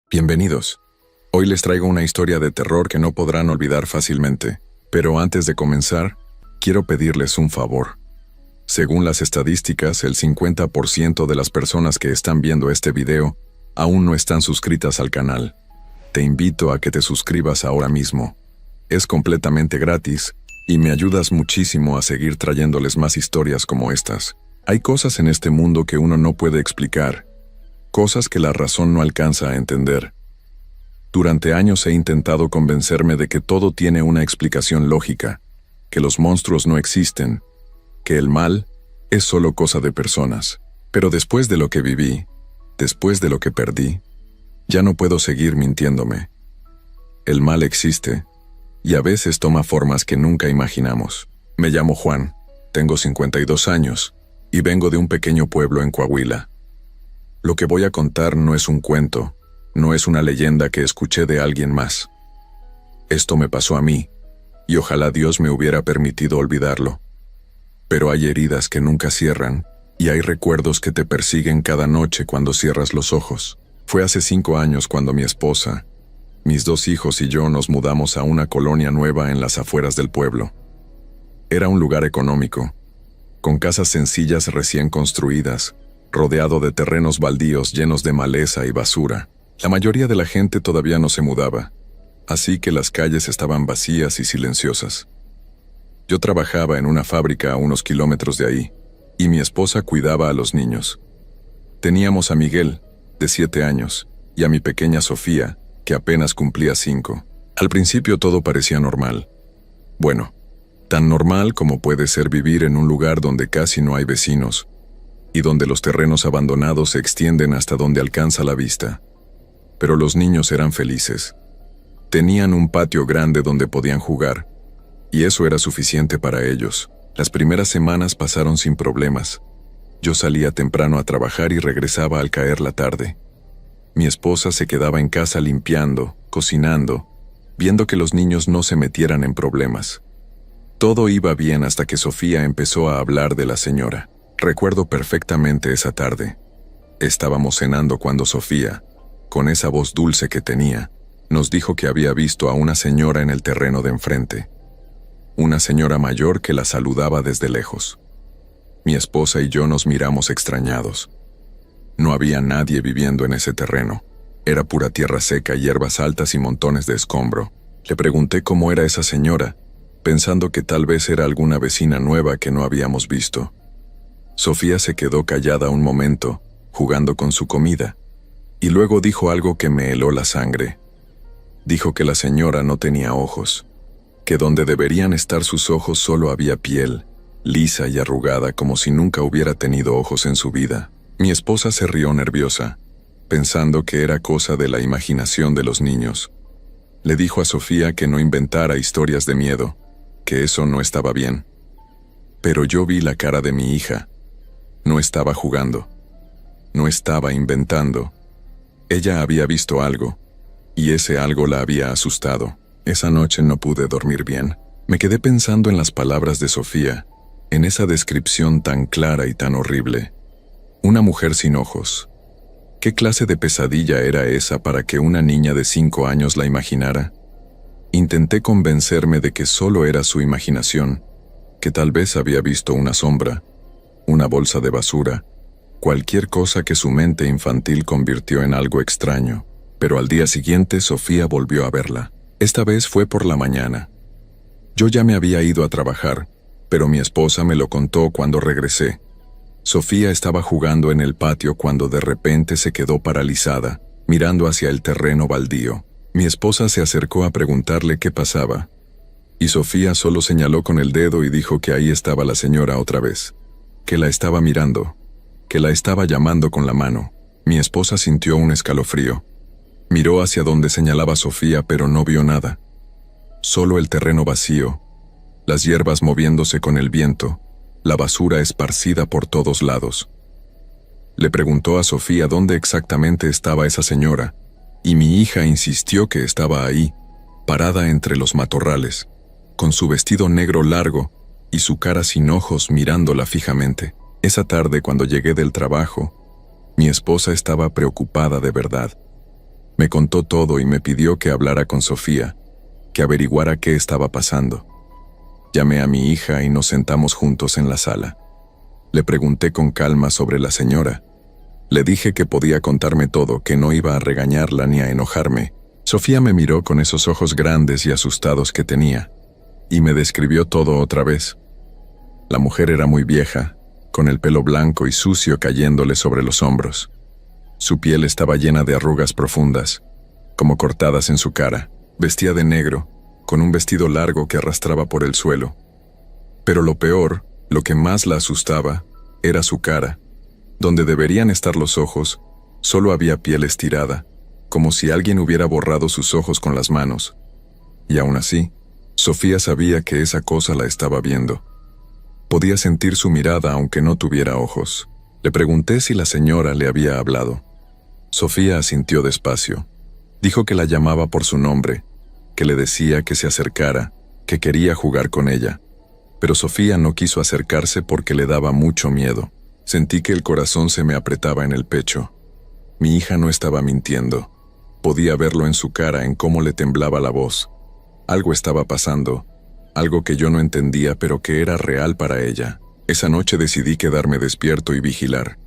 Bienvenidos. Hoy les traigo una historia de terror que no podrán olvidar fácilmente. Pero antes de comenzar, quiero pedirles un favor. Según las estadísticas, el 50% de las personas que están viendo este video aún no están suscritas al canal. Te invito a que te suscribas ahora mismo. Es completamente gratis y me ayudas muchísimo a seguir trayéndoles más historias como estas. Hay cosas en este mundo que uno no puede explicar, cosas que la razón no alcanza a entender. Durante años he intentado convencerme de que todo tiene una explicación lógica, que los monstruos no existen, que el mal es solo cosa de personas. Pero después de lo que viví, después de lo que perdí, ya no puedo seguir mintiéndome. El mal existe, y a veces toma formas que nunca imaginamos. Me llamo Juan, tengo 52 años, y vengo de un pequeño pueblo en Coahuila. Lo que voy a contar no es un cuento, no es una leyenda que escuché de alguien más. Esto me pasó a mí, y ojalá Dios me hubiera permitido olvidarlo. Pero hay heridas que nunca cierran, y hay recuerdos que te persiguen cada noche cuando cierras los ojos. Fue hace 5 años cuando mi esposa, mis 2 hijos y yo nos mudamos a una colonia nueva en las afueras del pueblo. Era un lugar económico, con casas sencillas recién construidas, rodeado de terrenos baldíos llenos de maleza y basura. La mayoría de la gente todavía no se mudaba, así que las calles estaban vacías y silenciosas. Yo trabajaba en una fábrica a unos kilómetros de ahí, y mi esposa cuidaba a los niños. Teníamos a Miguel, de 7 años, y a mi pequeña Sofía, que apenas cumplía 5. Al principio todo parecía normal. Bueno, tan normal como puede ser vivir en un lugar donde casi no hay vecinos, y donde los terrenos abandonados se extienden hasta donde alcanza la vista. Pero los niños eran felices. Tenían un patio grande donde podían jugar, y eso era suficiente para ellos. Las primeras semanas pasaron sin problemas. Yo salía temprano a trabajar y regresaba al caer la tarde. Mi esposa se quedaba en casa limpiando, cocinando, viendo que los niños no se metieran en problemas. Todo iba bien hasta que Sofía empezó a hablar de la señora. Recuerdo perfectamente esa tarde. Estábamos cenando cuando Sofía, con esa voz dulce que tenía, nos dijo que había visto a una señora en el terreno de enfrente. Una señora mayor que la saludaba desde lejos. Mi esposa y yo nos miramos extrañados. No había nadie viviendo en ese terreno. Era pura tierra seca, hierbas altas y montones de escombro. Le pregunté cómo era esa señora, pensando que tal vez era alguna vecina nueva que no habíamos visto. Sofía se quedó callada un momento, jugando con su comida, y luego dijo algo que me heló la sangre. Dijo que la señora no tenía ojos, que donde deberían estar sus ojos solo había piel, lisa y arrugada como si nunca hubiera tenido ojos en su vida. Mi esposa se rió nerviosa, pensando que era cosa de la imaginación de los niños. Le dijo a Sofía que no inventara historias de miedo, que eso no estaba bien. Pero yo vi la cara de mi hija. No estaba jugando. No estaba inventando. Ella había visto algo, y ese algo la había asustado. Esa noche no pude dormir bien. Me quedé pensando en las palabras de Sofía, en esa descripción tan clara y tan horrible. Una mujer sin ojos. ¿Qué clase de pesadilla era esa para que una niña de 5 años la imaginara? Intenté convencerme de que solo era su imaginación, que tal vez había visto una sombra, una bolsa de basura, cualquier cosa que su mente infantil convirtió en algo extraño. Pero al día siguiente Sofía volvió a verla. Esta vez fue por la mañana. Yo ya me había ido a trabajar, pero mi esposa me lo contó cuando regresé. Sofía estaba jugando en el patio cuando de repente se quedó paralizada, mirando hacia el terreno baldío. Mi esposa se acercó a preguntarle qué pasaba, y Sofía solo señaló con el dedo y dijo que ahí estaba la señora otra vez, que la estaba mirando, que la estaba llamando con la mano. Mi esposa sintió un escalofrío. Miró hacia donde señalaba Sofía, pero no vio nada. Solo el terreno vacío, las hierbas moviéndose con el viento, la basura esparcida por todos lados. Le preguntó a Sofía dónde exactamente estaba esa señora, y mi hija insistió que estaba ahí, parada entre los matorrales, con su vestido negro largo y su cara sin ojos mirándola fijamente. Esa tarde, cuando llegué del trabajo, mi esposa estaba preocupada de verdad. Me contó todo y me pidió que hablara con Sofía, que averiguara qué estaba pasando. Llamé a mi hija y nos sentamos juntos en la sala. Le pregunté con calma sobre la señora. Le dije que podía contarme todo, que no iba a regañarla ni a enojarme. Sofía me miró con esos ojos grandes y asustados que tenía, y me describió todo otra vez. La mujer era muy vieja, con el pelo blanco y sucio cayéndole sobre los hombros. Su piel estaba llena de arrugas profundas, como cortadas en su cara. Vestía de negro, con un vestido largo que arrastraba por el suelo. Pero lo peor, lo que más la asustaba, era su cara. Donde deberían estar los ojos, solo había piel estirada, como si alguien hubiera borrado sus ojos con las manos. Y aún así, Sofía sabía que esa cosa la estaba viendo. Podía sentir su mirada aunque no tuviera ojos. Le pregunté si la señora le había hablado. Sofía asintió despacio. Dijo que la llamaba por su nombre, que le decía que se acercara, que quería jugar con ella. Pero Sofía no quiso acercarse porque le daba mucho miedo. Sentí que el corazón se me apretaba en el pecho. Mi hija no estaba mintiendo. Podía verlo en su cara, en cómo le temblaba la voz. Algo estaba pasando, algo que yo no entendía pero que era real para ella. Esa noche decidí quedarme despierto y vigilar.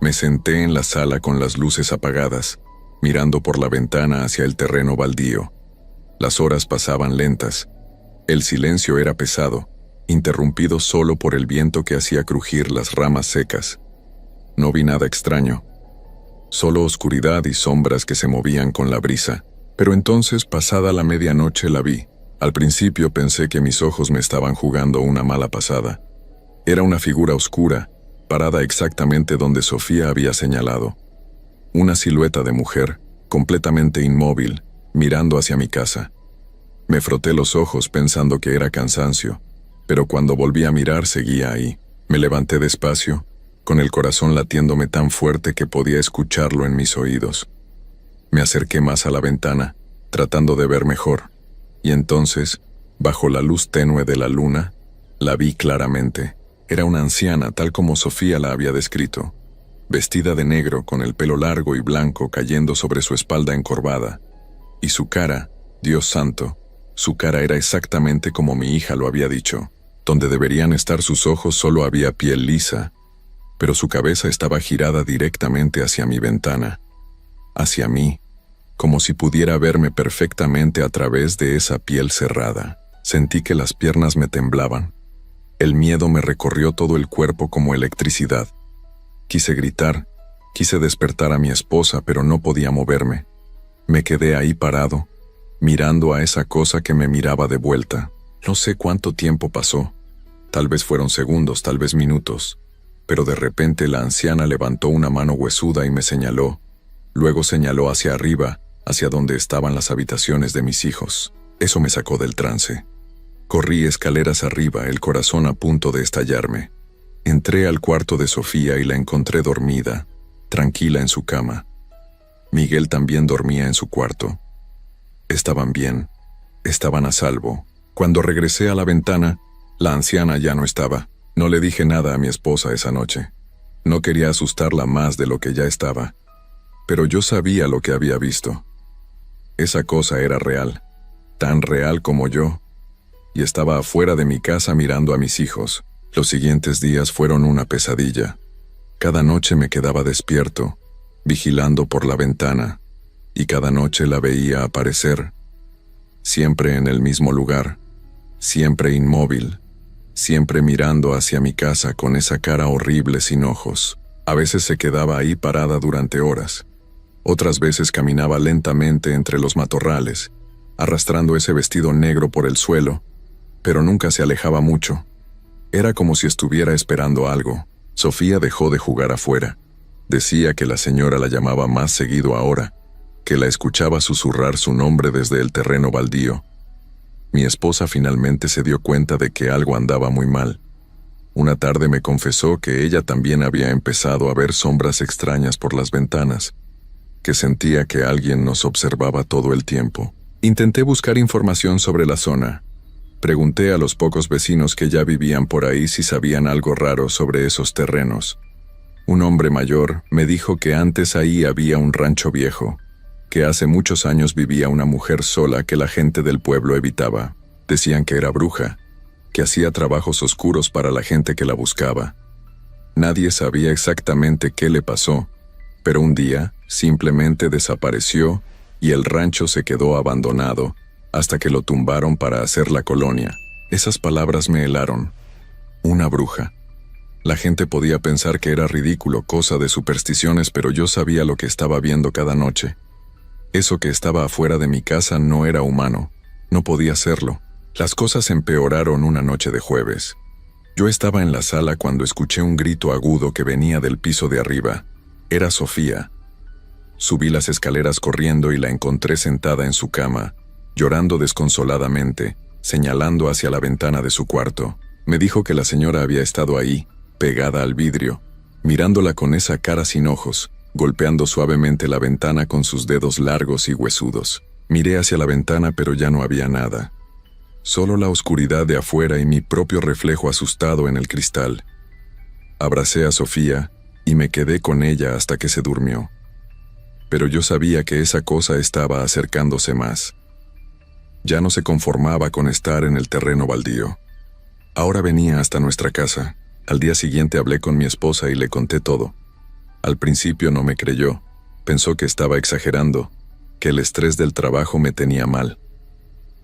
Me senté en la sala con las luces apagadas, mirando por la ventana hacia el terreno baldío. Las horas pasaban lentas. El silencio era pesado, interrumpido solo por el viento que hacía crujir las ramas secas. No vi nada extraño, solo oscuridad y sombras que se movían con la brisa. Pero entonces, pasada la medianoche, la vi. Al principio pensé que mis ojos me estaban jugando una mala pasada. Era una figura oscura, parada exactamente donde Sofía había señalado. Una silueta de mujer, completamente inmóvil, mirando hacia mi casa. Me froté los ojos pensando que era cansancio, pero cuando volví a mirar seguía ahí. Me levanté despacio, con el corazón latiéndome tan fuerte que podía escucharlo en mis oídos. Me acerqué más a la ventana, tratando de ver mejor, y entonces, bajo la luz tenue de la luna, la vi claramente. Era una anciana tal como Sofía la había descrito, vestida de negro con el pelo largo y blanco cayendo sobre su espalda encorvada. Y su cara, Dios santo, su cara era exactamente como mi hija lo había dicho. Donde deberían estar sus ojos solo había piel lisa, pero su cabeza estaba girada directamente hacia mi ventana, hacia mí, como si pudiera verme perfectamente a través de esa piel cerrada. Sentí que las piernas me temblaban. El miedo me recorrió todo el cuerpo como electricidad. Quise gritar, quise despertar a mi esposa, pero no podía moverme. Me quedé ahí parado, mirando a esa cosa que me miraba de vuelta. No sé cuánto tiempo pasó. Tal vez fueron segundos, tal vez minutos. Pero de repente la anciana levantó una mano huesuda y me señaló. Luego señaló hacia arriba, hacia donde estaban las habitaciones de mis hijos. Eso me sacó del trance. Corrí escaleras arriba, el corazón a punto de estallarme. Entré al cuarto de Sofía y la encontré dormida, tranquila en su cama. Miguel también dormía en su cuarto. Estaban bien, estaban a salvo. Cuando regresé a la ventana, la anciana ya no estaba. No le dije nada a mi esposa esa noche. No quería asustarla más de lo que ya estaba. Pero yo sabía lo que había visto. Esa cosa era real, tan real como yo, y estaba afuera de mi casa mirando a mis hijos. Los siguientes días fueron una pesadilla. Cada noche me quedaba despierto, vigilando por la ventana, y cada noche la veía aparecer, siempre en el mismo lugar, siempre inmóvil, siempre mirando hacia mi casa con esa cara horrible sin ojos. A veces se quedaba ahí parada durante horas. Otras veces caminaba lentamente entre los matorrales, arrastrando ese vestido negro por el suelo, pero nunca se alejaba mucho. Era como si estuviera esperando algo. Sofía dejó de jugar afuera. Decía que la señora la llamaba más seguido ahora, que la escuchaba susurrar su nombre desde el terreno baldío. Mi esposa finalmente se dio cuenta de que algo andaba muy mal. Una tarde me confesó que ella también había empezado a ver sombras extrañas por las ventanas, que sentía que alguien nos observaba todo el tiempo. Intenté buscar información sobre la zona. Pregunté a los pocos vecinos que ya vivían por ahí si sabían algo raro sobre esos terrenos. Un hombre mayor me dijo que antes ahí había un rancho viejo, que hace muchos años vivía una mujer sola que la gente del pueblo evitaba. Decían que era bruja, que hacía trabajos oscuros para la gente que la buscaba. Nadie sabía exactamente qué le pasó, pero un día simplemente desapareció y el rancho se quedó abandonado hasta que lo tumbaron para hacer la colonia. Esas palabras me helaron. Una bruja. La gente podía pensar que era ridículo, cosa de supersticiones, pero yo sabía lo que estaba viendo cada noche. Eso que estaba afuera de mi casa no era humano, no podía serlo. Las cosas empeoraron una noche de jueves. Yo estaba en la sala cuando escuché un grito agudo que venía del piso de arriba. Era Sofía. Subí las escaleras corriendo y la encontré sentada en su cama, llorando desconsoladamente, señalando hacia la ventana de su cuarto. Me dijo que la señora había estado ahí, pegada al vidrio, mirándola con esa cara sin ojos, golpeando suavemente la ventana con sus dedos largos y huesudos. Miré hacia la ventana, pero ya no había nada. Solo la oscuridad de afuera y mi propio reflejo asustado en el cristal. Abracé a Sofía y me quedé con ella hasta que se durmió. Pero yo sabía que esa cosa estaba acercándose más. Ya no se conformaba con estar en el terreno baldío. Ahora venía hasta nuestra casa. Al día siguiente hablé con mi esposa y le conté todo. Al principio no me creyó. Pensó que estaba exagerando, que el estrés del trabajo me tenía mal.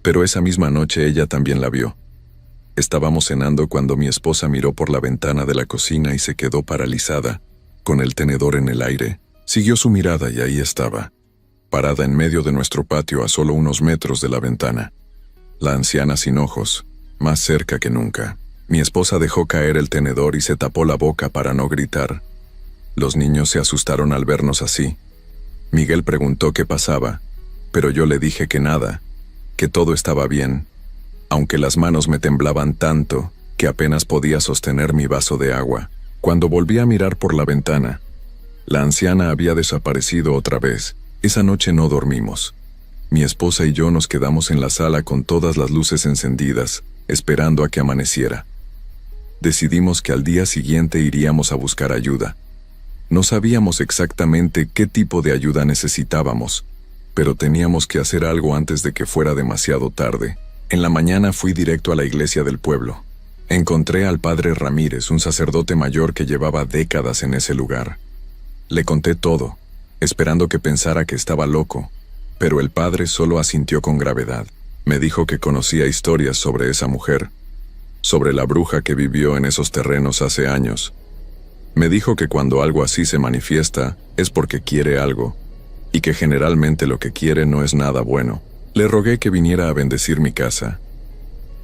Pero esa misma noche ella también la vio. Estábamos cenando cuando mi esposa miró por la ventana de la cocina y se quedó paralizada, con el tenedor en el aire. Siguió su mirada y ahí estaba, parada en medio de nuestro patio a solo unos metros de la ventana. La anciana sin ojos, más cerca que nunca. Mi esposa dejó caer el tenedor y se tapó la boca para no gritar. Los niños se asustaron al vernos así. Miguel preguntó qué pasaba, pero yo le dije que nada, que todo estaba bien, aunque las manos me temblaban tanto que apenas podía sostener mi vaso de agua. Cuando volví a mirar por la ventana, la anciana había desaparecido otra vez. Esa noche no dormimos. Mi esposa y yo nos quedamos en la sala con todas las luces encendidas, esperando a que amaneciera. Decidimos que al día siguiente iríamos a buscar ayuda. No sabíamos exactamente qué tipo de ayuda necesitábamos, pero teníamos que hacer algo antes de que fuera demasiado tarde. En la mañana fui directo a la iglesia del pueblo. Encontré al padre Ramírez, un sacerdote mayor que llevaba décadas en ese lugar. Le conté todo, esperando que pensara que estaba loco, pero el padre solo asintió con gravedad. Me dijo que conocía historias sobre esa mujer, sobre la bruja que vivió en esos terrenos hace años. Me dijo que cuando algo así se manifiesta es porque quiere algo, y que generalmente lo que quiere no es nada bueno. Le rogué que viniera a bendecir mi casa.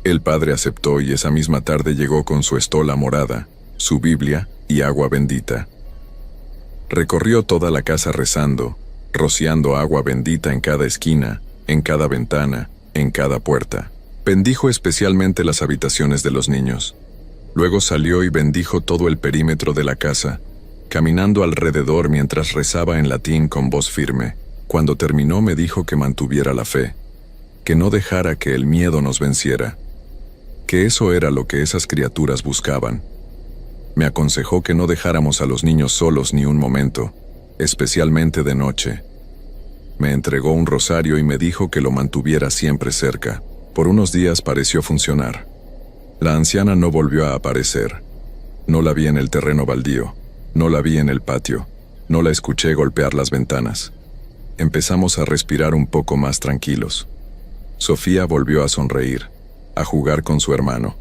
El padre aceptó y esa misma tarde llegó con su estola morada, su Biblia y agua bendita. Recorrió toda la casa rezando, rociando agua bendita en cada esquina, en cada ventana, en cada puerta. Bendijo especialmente las habitaciones de los niños. Luego salió y bendijo todo el perímetro de la casa, caminando alrededor mientras rezaba en latín con voz firme. Cuando terminó me dijo que mantuviera la fe, que no dejara que el miedo nos venciera, que eso era lo que esas criaturas buscaban. Me aconsejó que no dejáramos a los niños solos ni un momento, especialmente de noche. Me entregó un rosario y me dijo que lo mantuviera siempre cerca. Por unos días pareció funcionar. La anciana no volvió a aparecer. No la vi en el terreno baldío, no la vi en el patio, no la escuché golpear las ventanas. Empezamos a respirar un poco más tranquilos. Sofía volvió a sonreír, a jugar con su hermano.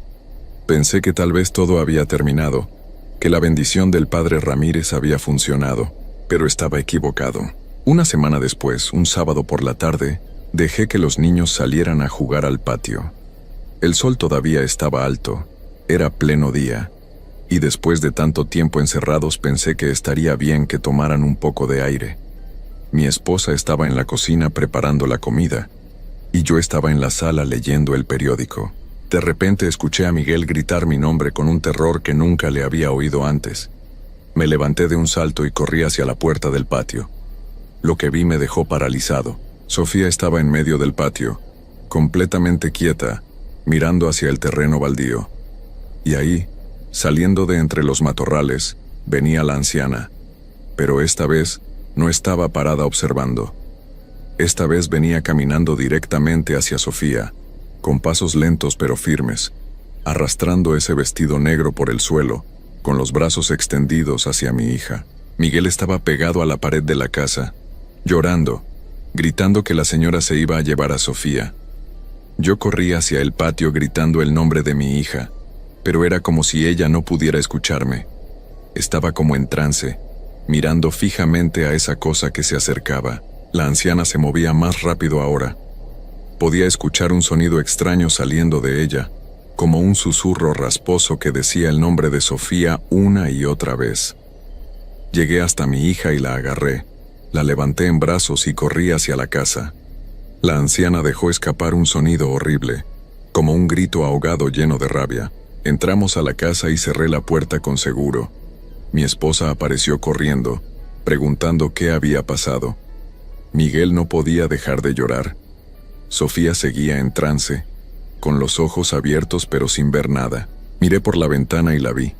Pensé que tal vez todo había terminado, que la bendición del padre Ramírez había funcionado, pero estaba equivocado. Una semana después, un sábado por la tarde, dejé que los niños salieran a jugar al patio. El sol todavía estaba alto, era pleno día, y después de tanto tiempo encerrados pensé que estaría bien que tomaran un poco de aire. Mi esposa estaba en la cocina preparando la comida, y yo estaba en la sala leyendo el periódico. De repente escuché a Miguel gritar mi nombre con un terror que nunca le había oído antes. Me levanté de un salto y corrí hacia la puerta del patio. Lo que vi me dejó paralizado. Sofía estaba en medio del patio, completamente quieta, mirando hacia el terreno baldío. Y ahí, saliendo de entre los matorrales, venía la anciana, pero esta vez no estaba parada observando. Esta vez venía caminando directamente hacia Sofía, con pasos lentos pero firmes, arrastrando ese vestido negro por el suelo, con los brazos extendidos hacia mi hija. Miguel estaba pegado a la pared de la casa, llorando, gritando que la señora se iba a llevar a Sofía. Yo corrí hacia el patio gritando el nombre de mi hija, pero era como si ella no pudiera escucharme. Estaba como en trance, mirando fijamente a esa cosa que se acercaba. La anciana se movía más rápido ahora. Podía escuchar un sonido extraño saliendo de ella, como un susurro rasposo que decía el nombre de Sofía una y otra vez. Llegué hasta mi hija y la agarré, la levanté en brazos y corrí hacia la casa. La anciana dejó escapar un sonido horrible, como un grito ahogado lleno de rabia. Entramos a la casa y cerré la puerta con seguro. Mi esposa apareció corriendo, preguntando qué había pasado. Miguel no podía dejar de llorar. Sofía seguía en trance, con los ojos abiertos pero sin ver nada. Miré por la ventana y la vi.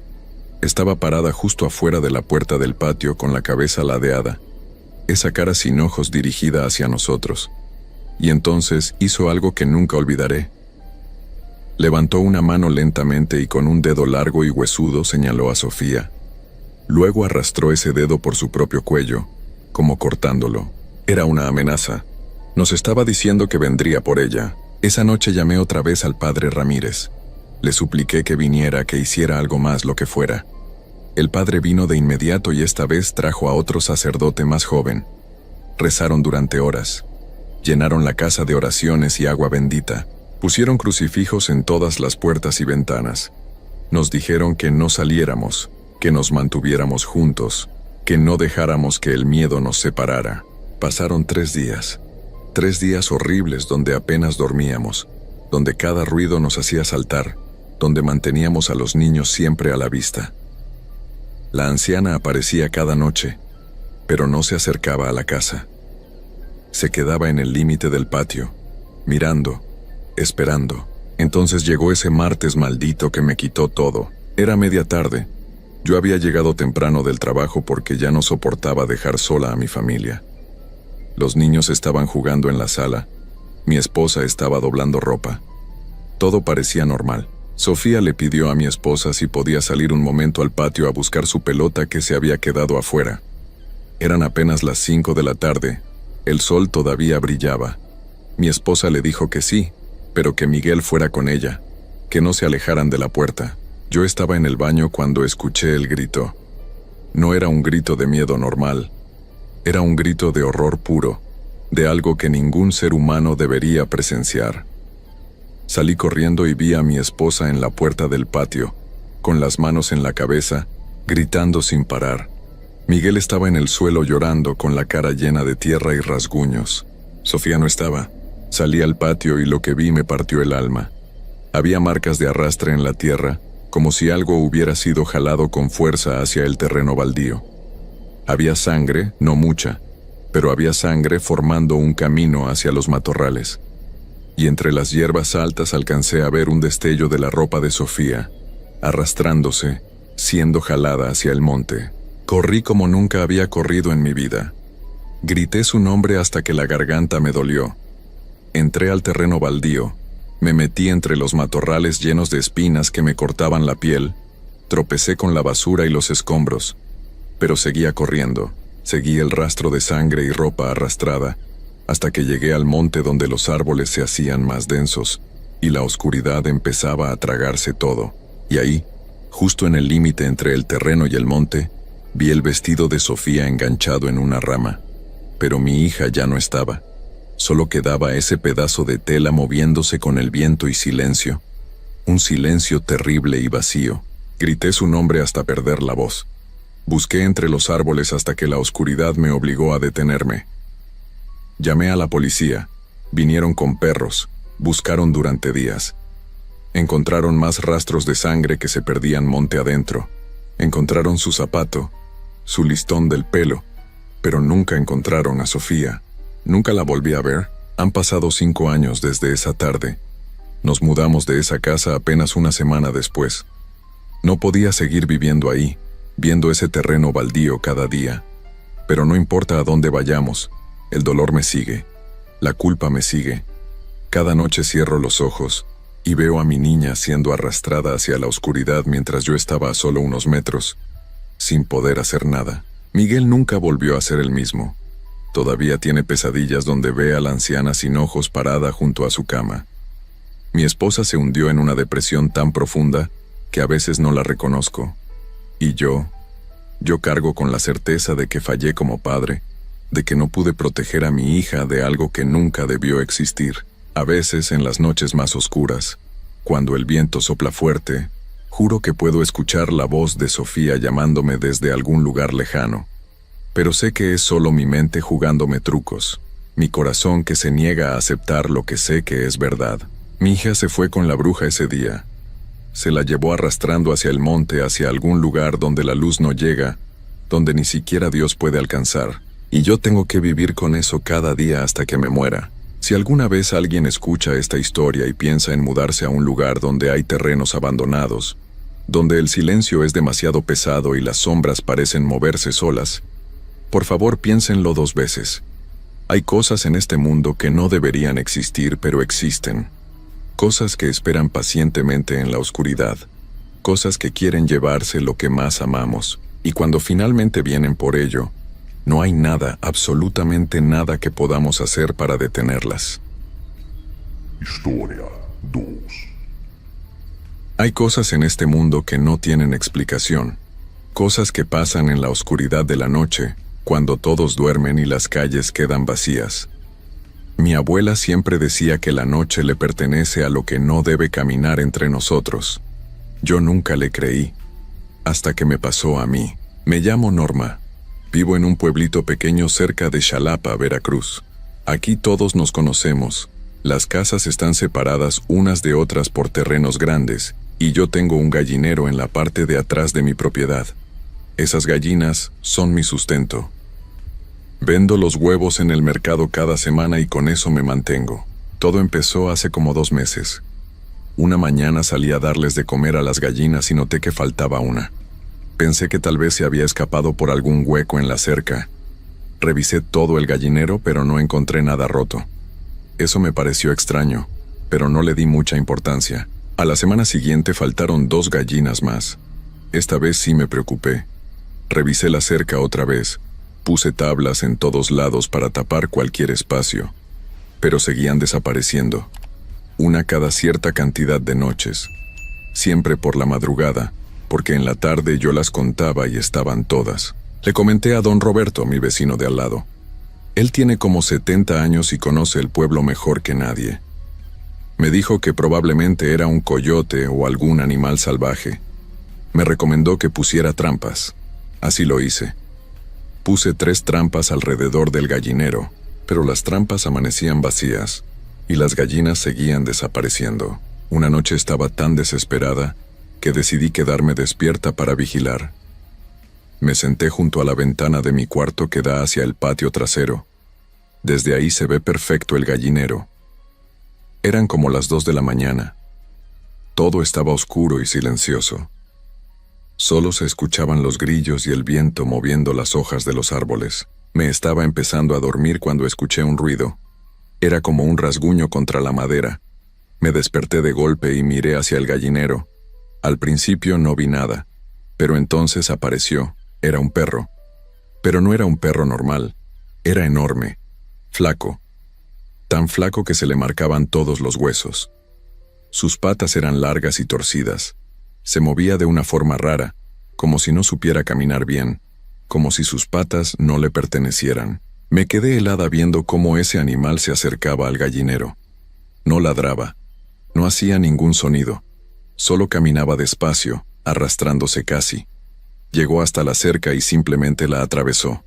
Estaba parada justo afuera de la puerta del patio con la cabeza ladeada, esa cara sin ojos dirigida hacia nosotros. Y entonces hizo algo que nunca olvidaré. Levantó una mano lentamente y con un dedo largo y huesudo señaló a Sofía. Luego arrastró ese dedo por su propio cuello, como cortándolo. Era una amenaza. Nos estaba diciendo que vendría por ella. Esa noche llamé otra vez al padre Ramírez. Le supliqué que viniera, que hiciera algo más, lo que fuera. El padre vino de inmediato y esta vez trajo a otro sacerdote más joven. Rezaron durante horas. Llenaron la casa de oraciones y agua bendita. Pusieron crucifijos en todas las puertas y ventanas. Nos dijeron que no saliéramos, que nos mantuviéramos juntos, que no dejáramos que el miedo nos separara. Pasaron 3 días. 3 días horribles donde apenas dormíamos, donde cada ruido nos hacía saltar, donde manteníamos a los niños siempre a la vista. La anciana aparecía cada noche, pero no se acercaba a la casa. Se quedaba en el límite del patio, mirando, esperando. Entonces llegó ese martes maldito que me quitó todo. Era media tarde. Yo había llegado temprano del trabajo porque ya no soportaba dejar sola a mi familia. Los niños estaban jugando en la sala. Mi esposa estaba doblando ropa. Todo parecía normal. Sofía le pidió a mi esposa si podía salir un momento al patio a buscar su pelota que se había quedado afuera. Eran apenas las 5 de la tarde. El sol todavía brillaba. Mi esposa le dijo que sí, pero que Miguel fuera con ella, que no se alejaran de la puerta. Yo estaba en el baño cuando escuché el grito. No era un grito de miedo normal. Era un grito de horror puro, de algo que ningún ser humano debería presenciar. Salí corriendo y vi a mi esposa en la puerta del patio, con las manos en la cabeza, gritando sin parar. Miguel estaba en el suelo llorando con la cara llena de tierra y rasguños. Sofía no estaba. Salí al patio y lo que vi me partió el alma. Había marcas de arrastre en la tierra, como si algo hubiera sido jalado con fuerza hacia el terreno baldío. Había sangre, no mucha, pero había sangre formando un camino hacia los matorrales. Y entre las hierbas altas alcancé a ver un destello de la ropa de Sofía, arrastrándose, siendo jalada hacia el monte. Corrí como nunca había corrido en mi vida. Grité su nombre hasta que la garganta me dolió. Entré al terreno baldío, me metí entre los matorrales llenos de espinas que me cortaban la piel, tropecé con la basura y los escombros, pero seguía corriendo, seguí el rastro de sangre y ropa arrastrada, hasta que llegué al monte donde los árboles se hacían más densos y la oscuridad empezaba a tragarse todo. Y ahí, justo en el límite entre el terreno y el monte, vi el vestido de Sofía enganchado en una rama. Pero mi hija ya no estaba. Solo quedaba ese pedazo de tela moviéndose con el viento y silencio. Un silencio terrible y vacío. Grité su nombre hasta perder la voz. Busqué entre los árboles hasta que la oscuridad me obligó a detenerme. Llamé a la policía. Vinieron con perros. Buscaron durante días. Encontraron más rastros de sangre que se perdían monte adentro. Encontraron su zapato, su listón del pelo, pero nunca encontraron a Sofía. Nunca la volví a ver. Han pasado 5 años desde esa tarde. Nos mudamos de esa casa apenas una semana después. No podía seguir viviendo ahí, viendo ese terreno baldío cada día. Pero no importa a dónde vayamos, el dolor me sigue. La culpa me sigue. Cada noche cierro los ojos y veo a mi niña siendo arrastrada hacia la oscuridad mientras yo estaba a solo unos metros, sin poder hacer nada. Miguel nunca volvió a ser el mismo. Todavía tiene pesadillas donde ve a la anciana sin ojos parada junto a su cama. Mi esposa se hundió en una depresión tan profunda que a veces no la reconozco. Y yo cargo con la certeza de que fallé como padre, de que no pude proteger a mi hija de algo que nunca debió existir. A veces, en las noches más oscuras, cuando el viento sopla fuerte, juro que puedo escuchar la voz de Sofía llamándome desde algún lugar lejano. Pero sé que es solo mi mente jugándome trucos, mi corazón que se niega a aceptar lo que sé que es verdad. Mi hija se fue con la bruja ese día. Se la llevó arrastrando hacia el monte, hacia algún lugar donde la luz no llega, donde ni siquiera Dios puede alcanzar. Y yo tengo que vivir con eso cada día hasta que me muera. Si alguna vez alguien escucha esta historia y piensa en mudarse a un lugar donde hay terrenos abandonados, donde el silencio es demasiado pesado y las sombras parecen moverse solas, por favor piénsenlo 2 veces. Hay cosas en este mundo que no deberían existir, pero existen. Cosas que esperan pacientemente en la oscuridad. Cosas que quieren llevarse lo que más amamos. Y cuando finalmente vienen por ello, no hay nada, absolutamente nada que podamos hacer para detenerlas. Historia 2. Hay cosas en este mundo que no tienen explicación. Cosas que pasan en la oscuridad de la noche, cuando todos duermen y las calles quedan vacías. Mi abuela siempre decía que la noche le pertenece a lo que no debe caminar entre nosotros. Yo nunca le creí, hasta que me pasó a mí. Me llamo Norma. Vivo en un pueblito pequeño cerca de Xalapa, Veracruz. Aquí todos nos conocemos. Las casas están separadas unas de otras por terrenos grandes, y yo tengo un gallinero en la parte de atrás de mi propiedad. Esas gallinas son mi sustento. Vendo los huevos en el mercado cada semana y con eso me mantengo. Todo empezó hace como 2 meses. Una mañana salí a darles de comer a las gallinas y noté que faltaba una. Pensé que tal vez se había escapado por algún hueco en la cerca. Revisé todo el gallinero, pero no encontré nada roto. Eso me pareció extraño, pero no le di mucha importancia. A la semana siguiente faltaron 2 gallinas más. Esta vez sí me preocupé. Revisé la cerca otra vez. Puse tablas en todos lados para tapar cualquier espacio, pero seguían desapareciendo. Una cada cierta cantidad de noches. Siempre por la madrugada, porque en la tarde yo las contaba y estaban todas. Le comenté a don Roberto, mi vecino de al lado. Él tiene como 70 años y conoce el pueblo mejor que nadie. Me dijo que probablemente era un coyote o algún animal salvaje. Me recomendó que pusiera trampas. Así lo hice. Puse 3 trampas alrededor del gallinero, pero las trampas amanecían vacías y las gallinas seguían desapareciendo. Una noche estaba tan desesperada que decidí quedarme despierta para vigilar. Me senté junto a la ventana de mi cuarto que da hacia el patio trasero. Desde ahí se ve perfecto el gallinero. Eran como las 2 de la mañana. Todo estaba oscuro y silencioso. Solo se escuchaban los grillos y el viento moviendo las hojas de los árboles. Me estaba empezando a dormir cuando escuché un ruido. Era como un rasguño contra la madera. Me desperté de golpe y miré hacia el gallinero. Al principio no vi nada, pero entonces apareció. Era un perro. Pero no era un perro normal. Era enorme, flaco. Tan flaco que se le marcaban todos los huesos. Sus patas eran largas y torcidas. Se movía de una forma rara, como si no supiera caminar bien, como si sus patas no le pertenecieran. Me quedé helada viendo cómo ese animal se acercaba al gallinero. No ladraba, no hacía ningún sonido, solo caminaba despacio, arrastrándose casi. Llegó hasta la cerca y simplemente la atravesó.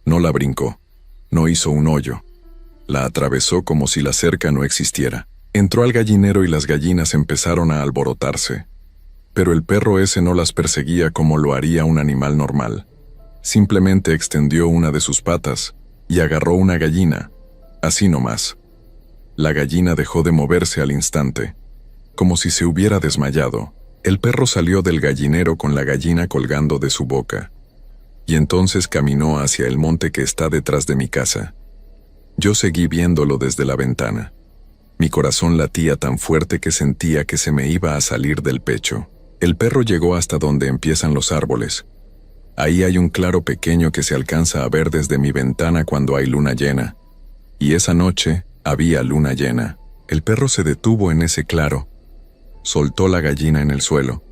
No la brincó, no hizo un hoyo. La atravesó como si la cerca no existiera. Entró al gallinero y las gallinas empezaron a alborotarse. Pero el perro ese no las perseguía como lo haría un animal normal. Simplemente extendió una de sus patas y agarró una gallina, así nomás. La gallina dejó de moverse al instante, como si se hubiera desmayado. El perro salió del gallinero con la gallina colgando de su boca, y entonces caminó hacia el monte que está detrás de mi casa. Yo seguí viéndolo desde la ventana. Mi corazón latía tan fuerte que sentía que se me iba a salir del pecho. El perro llegó hasta donde empiezan los árboles. Ahí hay un claro pequeño que se alcanza a ver desde mi ventana cuando hay luna llena. Y esa noche había luna llena. El perro se detuvo en ese claro, soltó la gallina en el suelo,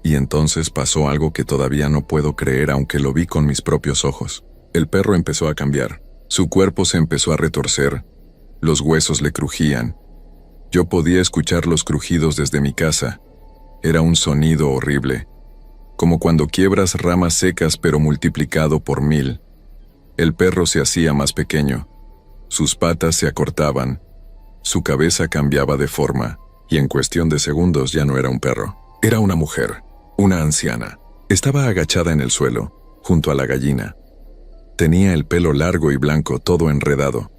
y entonces pasó algo que todavía no puedo creer aunque lo vi con mis propios ojos. El perro empezó a cambiar. Su cuerpo se empezó a retorcer, los huesos le crujían. Yo podía escuchar los crujidos desde mi casa. Era un sonido horrible, como cuando quiebras ramas secas pero multiplicado por 1000. El perro se hacía más pequeño, sus patas se acortaban, su cabeza cambiaba de forma, y en cuestión de segundos ya no era un perro. Era una mujer, una anciana. Estaba agachada en el suelo, junto a la gallina. Tenía el pelo largo y blanco, todo enredado.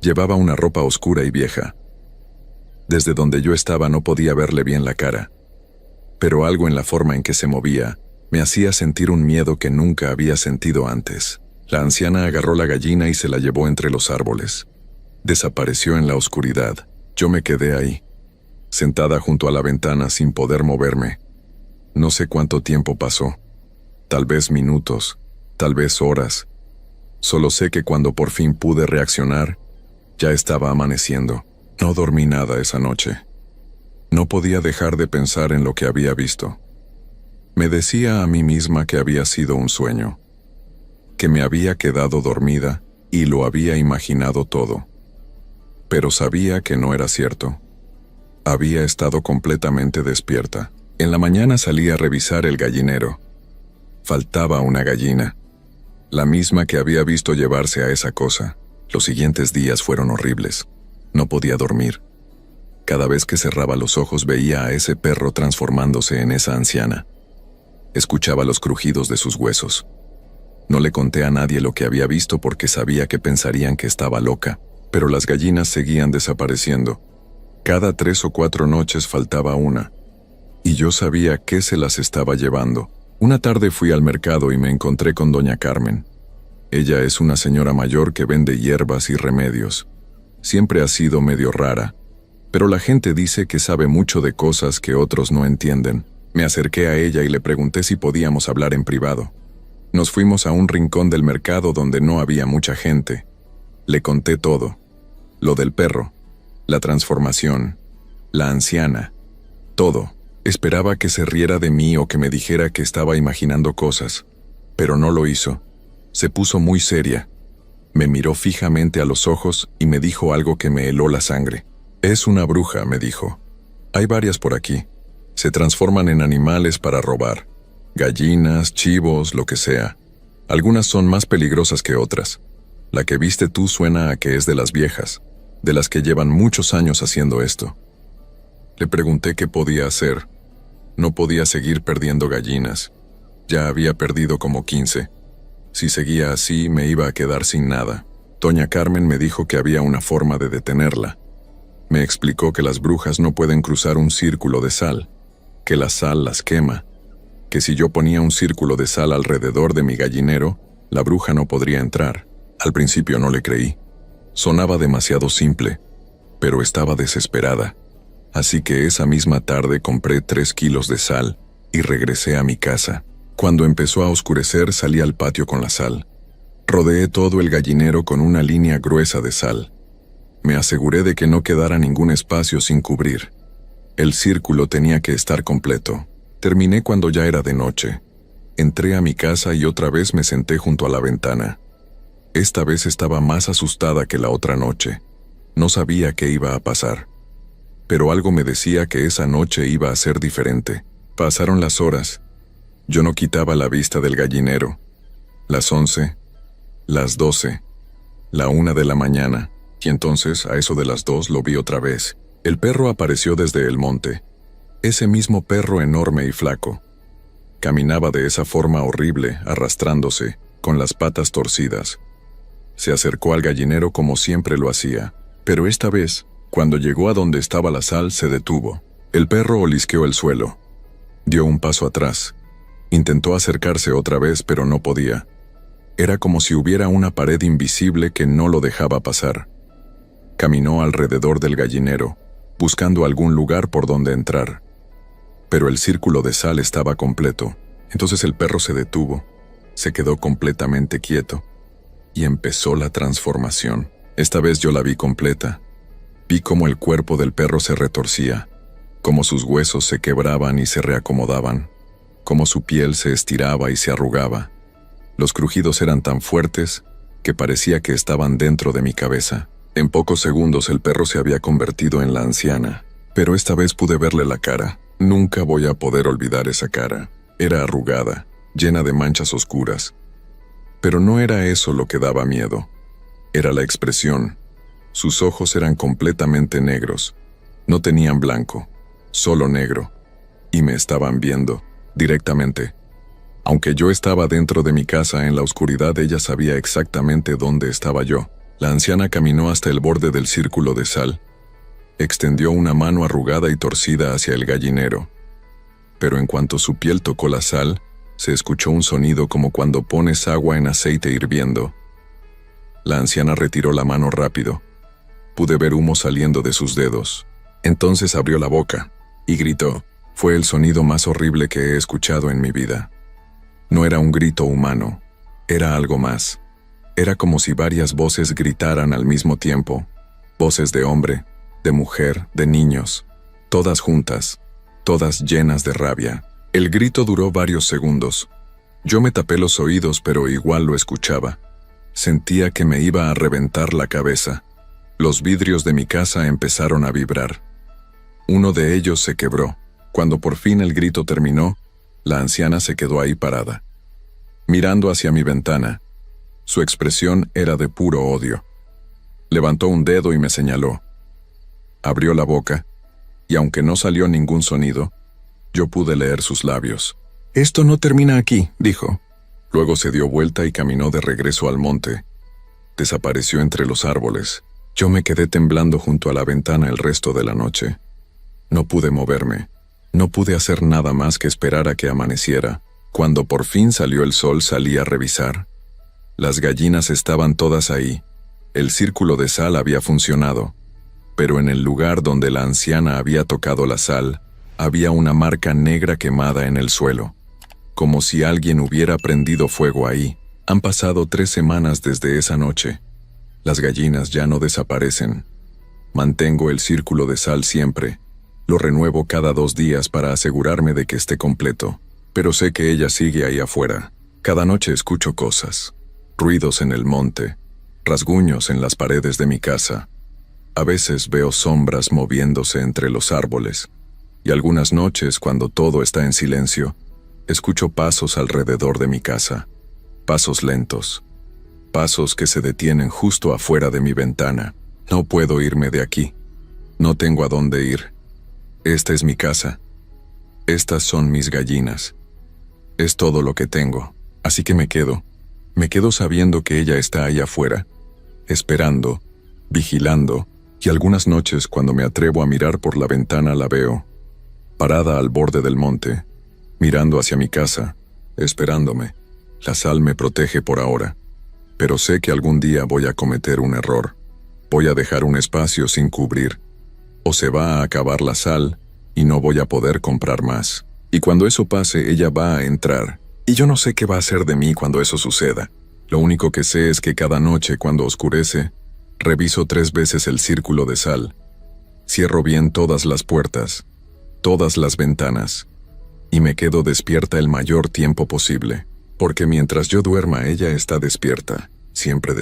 Llevaba una ropa oscura y vieja. Desde donde yo estaba no podía verle bien la cara, pero algo en la forma en que se movía me hacía sentir un miedo que nunca había sentido antes. La anciana agarró la gallina y se la llevó entre los árboles. Desapareció en la oscuridad. Yo me quedé ahí, sentada junto a la ventana sin poder moverme. No sé cuánto tiempo pasó. Tal vez minutos, tal vez horas. Solo sé que cuando por fin pude reaccionar, ya estaba amaneciendo. No dormí nada esa noche. No podía dejar de pensar en lo que había visto. Me decía a mí misma que había sido un sueño, que me había quedado dormida y lo había imaginado todo. Pero sabía que no era cierto. Había estado completamente despierta. En la mañana salí a revisar el gallinero. Faltaba una gallina, la misma que había visto llevarse a esa cosa. Los siguientes días fueron horribles. No podía dormir. Cada vez que cerraba los ojos veía a ese perro transformándose en esa anciana. Escuchaba los crujidos de sus huesos. No le conté a nadie lo que había visto porque sabía que pensarían que estaba loca, pero las gallinas seguían desapareciendo. Cada 3 o 4 noches faltaba una, y yo sabía que se las estaba llevando. Una tarde fui al mercado y me encontré con doña Carmen. Ella es una señora mayor que vende hierbas y remedios. Siempre ha sido medio rara, pero la gente dice que sabe mucho de cosas que otros no entienden. Me acerqué a ella y le pregunté si podíamos hablar en privado. Nos fuimos a un rincón del mercado donde no había mucha gente. Le conté todo. Lo del perro, la transformación, la anciana, todo. Esperaba que se riera de mí o que me dijera que estaba imaginando cosas, pero no lo hizo. Se puso muy seria. Me miró fijamente a los ojos y me dijo algo que me heló la sangre. Es una bruja, me dijo. Hay varias por aquí. Se transforman en animales para robar. Gallinas, chivos, lo que sea. Algunas son más peligrosas que otras. La que viste tú suena a que es de las viejas, de las que llevan muchos años haciendo esto. Le pregunté qué podía hacer. No podía seguir perdiendo gallinas. Ya había perdido como 15. Si seguía así, me iba a quedar sin nada. Doña Carmen me dijo que había una forma de detenerla. Me explicó que las brujas no pueden cruzar un círculo de sal, que la sal las quema, que si yo ponía un círculo de sal alrededor de mi gallinero, la bruja no podría entrar. Al principio no le creí. Sonaba demasiado simple, pero estaba desesperada. Así que esa misma tarde compré 3 kilos de sal y regresé a mi casa. Cuando empezó a oscurecer salí al patio con la sal. Rodeé todo el gallinero con una línea gruesa de sal. Me aseguré de que no quedara ningún espacio sin cubrir. El círculo tenía que estar completo. Terminé cuando ya era de noche. Entré a mi casa y otra vez me senté junto a la ventana. Esta vez estaba más asustada que la otra noche. No sabía qué iba a pasar. Pero algo me decía que esa noche iba a ser diferente. Pasaron las horas. Yo no quitaba la vista del gallinero. Las 11, las 12, la 1 de la mañana, y entonces a eso de las 2 lo vi otra vez. El perro apareció desde el monte. Ese mismo perro enorme y flaco. Caminaba de esa forma horrible, arrastrándose, con las patas torcidas. Se acercó al gallinero como siempre lo hacía, pero esta vez, cuando llegó a donde estaba la sal, se detuvo. El perro olisqueó el suelo. Dio un paso atrás. Intentó acercarse otra vez, pero no podía. Era como si hubiera una pared invisible que no lo dejaba pasar. Caminó alrededor del gallinero, buscando algún lugar por donde entrar. Pero el círculo de sal estaba completo. Entonces el perro se detuvo, se quedó completamente quieto y empezó la transformación. Esta vez yo la vi completa. Vi cómo el cuerpo del perro se retorcía, cómo sus huesos se quebraban y se reacomodaban, cómo su piel se estiraba y se arrugaba. Los crujidos eran tan fuertes que parecía que estaban dentro de mi cabeza. En pocos segundos el perro se había convertido en la anciana, pero esta vez pude verle la cara. Nunca voy a poder olvidar esa cara. Era arrugada, llena de manchas oscuras. Pero no era eso lo que daba miedo. Era la expresión. Sus ojos eran completamente negros. No tenían blanco, solo negro. Y me estaban viendo, directamente. Aunque yo estaba dentro de mi casa en la oscuridad, ella sabía exactamente dónde estaba yo. La anciana caminó hasta el borde del círculo de sal. Extendió una mano arrugada y torcida hacia el gallinero. Pero en cuanto su piel tocó la sal, se escuchó un sonido como cuando pones agua en aceite hirviendo. La anciana retiró la mano rápido. Pude ver humo saliendo de sus dedos. Entonces abrió la boca y gritó. Fue el sonido más horrible que he escuchado en mi vida. No era un grito humano, era algo más. Era como si varias voces gritaran al mismo tiempo. Voces de hombre, de mujer, de niños, todas juntas, todas llenas de rabia. El grito duró varios segundos. Yo me tapé los oídos, pero igual lo escuchaba. Sentía que me iba a reventar la cabeza. Los vidrios de mi casa empezaron a vibrar. Uno de ellos se quebró. Cuando por fin el grito terminó, la anciana se quedó ahí parada, mirando hacia mi ventana. Su expresión era de puro odio. Levantó un dedo y me señaló. Abrió la boca, y aunque no salió ningún sonido, yo pude leer sus labios. «Esto no termina aquí», dijo. Luego se dio vuelta y caminó de regreso al monte. Desapareció entre los árboles. Yo me quedé temblando junto a la ventana el resto de la noche. No pude moverme. No pude hacer nada más que esperar a que amaneciera. Cuando por fin salió el sol, salí a revisar. Las gallinas estaban todas ahí. El círculo de sal había funcionado. Pero en el lugar donde la anciana había tocado la sal, había una marca negra quemada en el suelo. Como si alguien hubiera prendido fuego ahí. Han pasado 3 semanas desde esa noche. Las gallinas ya no desaparecen. Mantengo el círculo de sal siempre. Lo renuevo cada 2 días para asegurarme de que esté completo. Pero sé que ella sigue ahí afuera. Cada noche escucho cosas. Ruidos en el monte. Rasguños en las paredes de mi casa. A veces veo sombras moviéndose entre los árboles. Y algunas noches, cuando todo está en silencio, escucho pasos alrededor de mi casa. Pasos lentos. Pasos que se detienen justo afuera de mi ventana. No puedo irme de aquí. No tengo a dónde ir. Esta es mi casa. Estas son mis gallinas. Es todo lo que tengo. Así que me quedo. Me quedo sabiendo que ella está ahí afuera, esperando, vigilando, y algunas noches cuando me atrevo a mirar por la ventana la veo, parada al borde del monte, mirando hacia mi casa, esperándome. La sal me protege por ahora, pero sé que algún día voy a cometer un error. Voy a dejar un espacio sin cubrir, o se va a acabar la sal y no voy a poder comprar más. Y cuando eso pase, ella va a entrar, y yo no sé qué va a hacer de mí cuando eso suceda. Lo único que sé es que cada noche, cuando oscurece, reviso 3 veces el círculo de sal. Cierro bien todas las puertas, todas las ventanas, y me quedo despierta el mayor tiempo posible. Porque mientras yo duerma, ella está despierta, siempre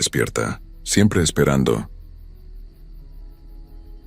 esperando.